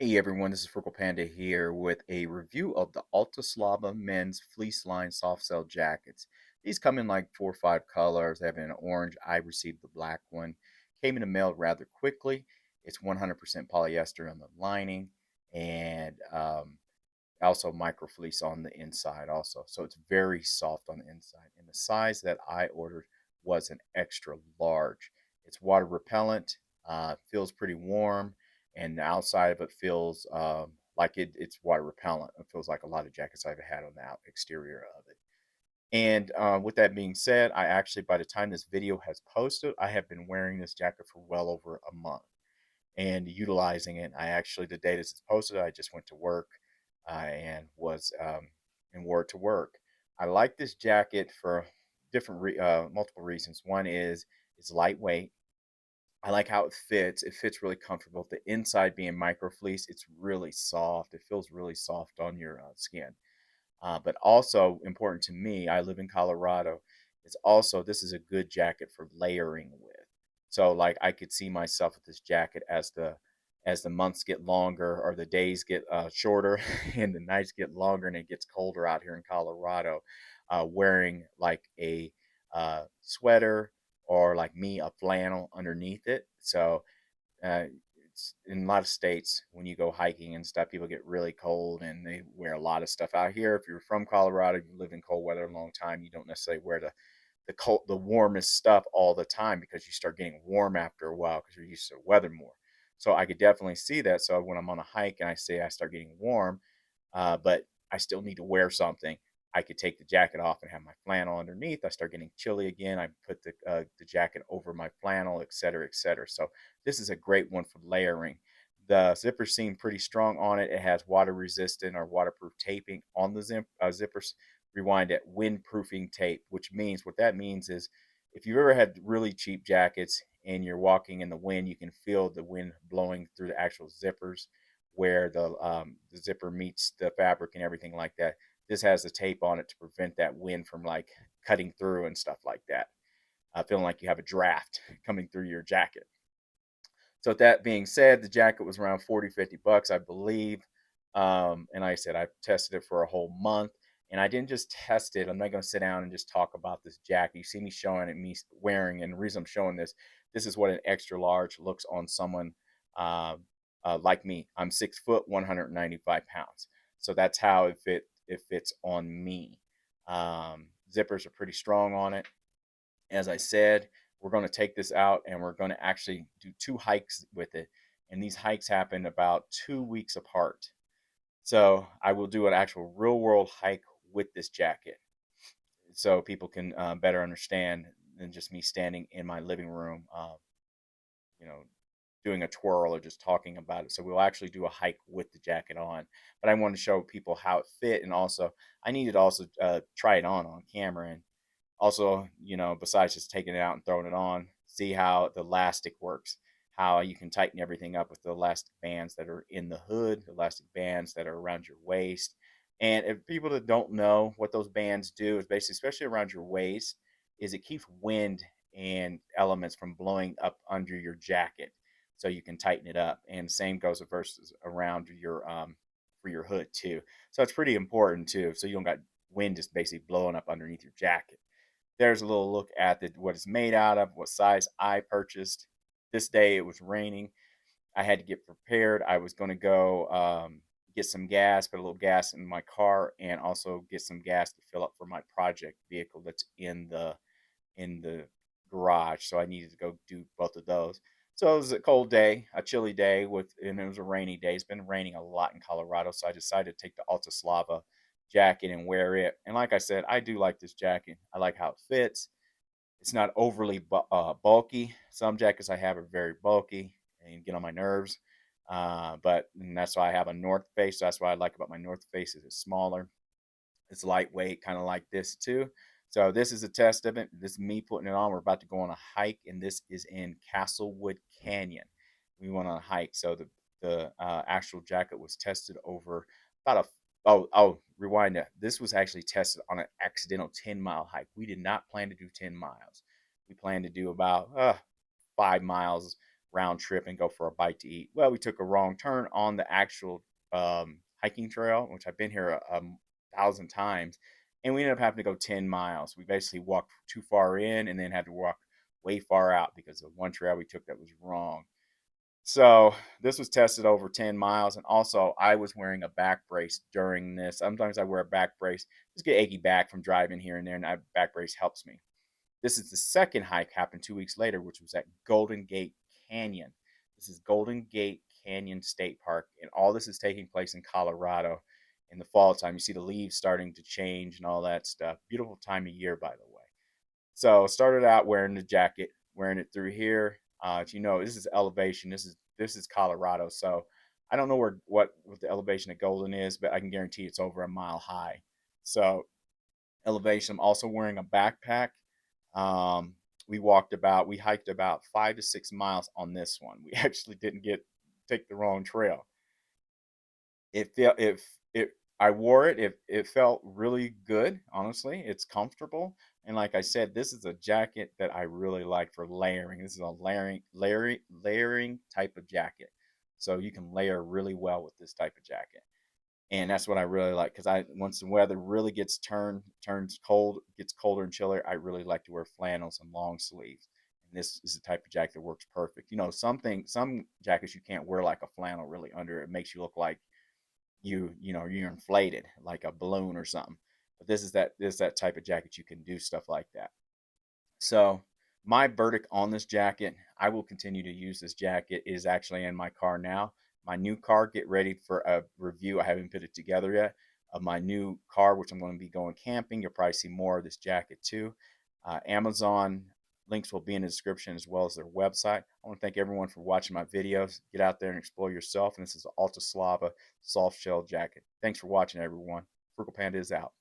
Hey everyone, this is Frugal Panda here with a review of the ALTASLAVA men's fleece line soft shell jackets. These come in like 4 or 5 colors. They have an orange. I received the black one. Came in the mail rather quickly. It's 100% polyester on the lining and also micro fleece on the inside also. So it's very soft on the inside. And the size that I ordered was an extra large. It's water repellent, feels pretty warm, and the outside of it feels like it's water repellent. It feels like a lot of jackets I've had on the exterior of it. And with that being said, I actually, by the time this video has posted, I have been wearing this jacket for well over a month and utilizing it. I actually, the day this is posted, I just went to work and was and wore it to work. I like this jacket for multiple reasons. One is it's lightweight. I like how it fits. It fits really comfortable. The inside being micro fleece, it's really soft. It feels really soft on your skin. But also important to me, I live in Colorado. It's also this is a good jacket for layering with. So like I could see myself with this jacket as the months get longer or the days get shorter and the nights get longer and it gets colder out here in Colorado, wearing like a sweater or like me a flannel underneath it. So uh, it's in a lot of states when you go hiking and stuff, people get really cold and they wear a lot of stuff out here. If you're from Colorado, you live in cold weather a long time, you don't necessarily wear the warmest stuff all the time because you start getting warm after a while because you're used to the weather more. So I could definitely see that. So when I'm on a hike and I say I start getting warm, but I still need to wear something, I could take the jacket off and have my flannel underneath. I start getting chilly again. I put the jacket over my flannel, et cetera, et cetera. So this is a great one for layering. The zippers seem pretty strong on it. It has water resistant or waterproof taping on the zippers. Rewind it, windproofing tape, which means what that means is if you've ever had really cheap jackets and you're walking in the wind, you can feel the wind blowing through the actual zippers where the zipper meets the fabric and everything like that. This has the tape on it to prevent that wind from like cutting through and stuff like that. Feeling like you have a draft coming through your jacket. So with that being said, the jacket was around 40, $50, I believe. And like I said, I tested it for a whole month. And I didn't just test it. I'm not going to sit down and just talk about this jacket. You see me showing it, me wearing, and the reason I'm showing this is what an extra large looks on someone like me. I'm 6 foot, 195 pounds. So that's how it fits on me. Zippers are pretty strong on it. As I said, we're going to take this out and we're going to actually do 2 hikes with it. And these hikes happen about 2 weeks apart. So I will do an actual real world hike with this jacket so people can better understand than just me standing in my living room, you know, doing a twirl or just talking about it. So we'll actually do a hike with the jacket on. But I want to show people how it fit, and also I needed to also try it on camera, and also, besides just taking it out and throwing it on, see how the elastic works, how you can tighten everything up with the elastic bands that are in the hood, the elastic bands that are around your waist. And if people that don't know what those bands do is basically, especially around your waist, is it keeps wind and elements from blowing up under your jacket so you can tighten it up. And same goes versus around your for your hood too. So it's pretty important too. So you don't got wind just basically blowing up underneath your jacket. There's a little look at what it's made out of, what size I purchased. This day it was raining. I had to get prepared. I was going to go get some gas, put a little gas in my car, and also get some gas to fill up for my project vehicle that's in the garage. So I needed to go do both of those. So it was a cold day, a chilly day, and it was a rainy day. It's been raining a lot in Colorado, so I decided to take the ALTASLAVA jacket and wear it. And like I said, I do like this jacket. I like how it fits. It's not overly bulky. Some jackets I have are very bulky and get on my nerves. And that's why I have a North Face. That's what I like about my North Face is it's smaller. It's lightweight, kind of like this too. So this is a test of it. This is me putting it on. We're about to go on a hike, and this is in Castlewood Canyon. We went on a hike. So the actual jacket was tested over about a rewind that. This was actually tested on an accidental 10-mile hike. We did not plan to do 10 miles. We planned to do about 5 miles round trip and go for a bite to eat. Well, we took a wrong turn on the actual hiking trail, which I've been here a thousand times, and we ended up having to go 10 miles. We basically walked too far in and then had to walk way far out because of one trail we took that was wrong. So this was tested over 10 miles. And also, I was wearing a back brace during this. Sometimes I wear a back brace, just get achy back from driving here and there, and that back brace helps me. This is the second hike happened 2 weeks later, which was at Golden Gate Canyon. This is Golden Gate Canyon State Park, and all this is taking place in Colorado in the fall time. You see the leaves starting to change and all that stuff. Beautiful time of year, by the way. So started out wearing the jacket, wearing it through here. As you know, this is elevation. This is Colorado. So I don't know what the elevation of Golden is, but I can guarantee it's over a mile high. So elevation. I'm also wearing a backpack. Um, we hiked about 5 to 6 miles on this one. We actually didn't take the wrong trail. It felt if it I wore it, it felt really good, honestly. It's comfortable. And like I said, this is a jacket that I really like for layering. This is a layering type of jacket. So you can layer really well with this type of jacket. And that's what I really like because I once the weather really turns cold, gets colder and chillier, I really like to wear flannels and long sleeves. And this is the type of jacket that works perfect. Some jackets you can't wear like a flannel really under it. It makes you look like you're inflated like a balloon or something. But this is that type of jacket you can do stuff like that. So my verdict on this jacket, I will continue to use this jacket. It is actually in my car now. My new car, get ready for a review. I haven't put it together yet of my new car, which I'm going to be going camping. You'll probably see more of this jacket too. Amazon links will be in the description as well as their website. I want to thank everyone for watching my videos. Get out there and explore yourself. And this is the ALTASLAVA Soft-Shelled Jacket. Thanks for watching, everyone. Frugal Panda is out.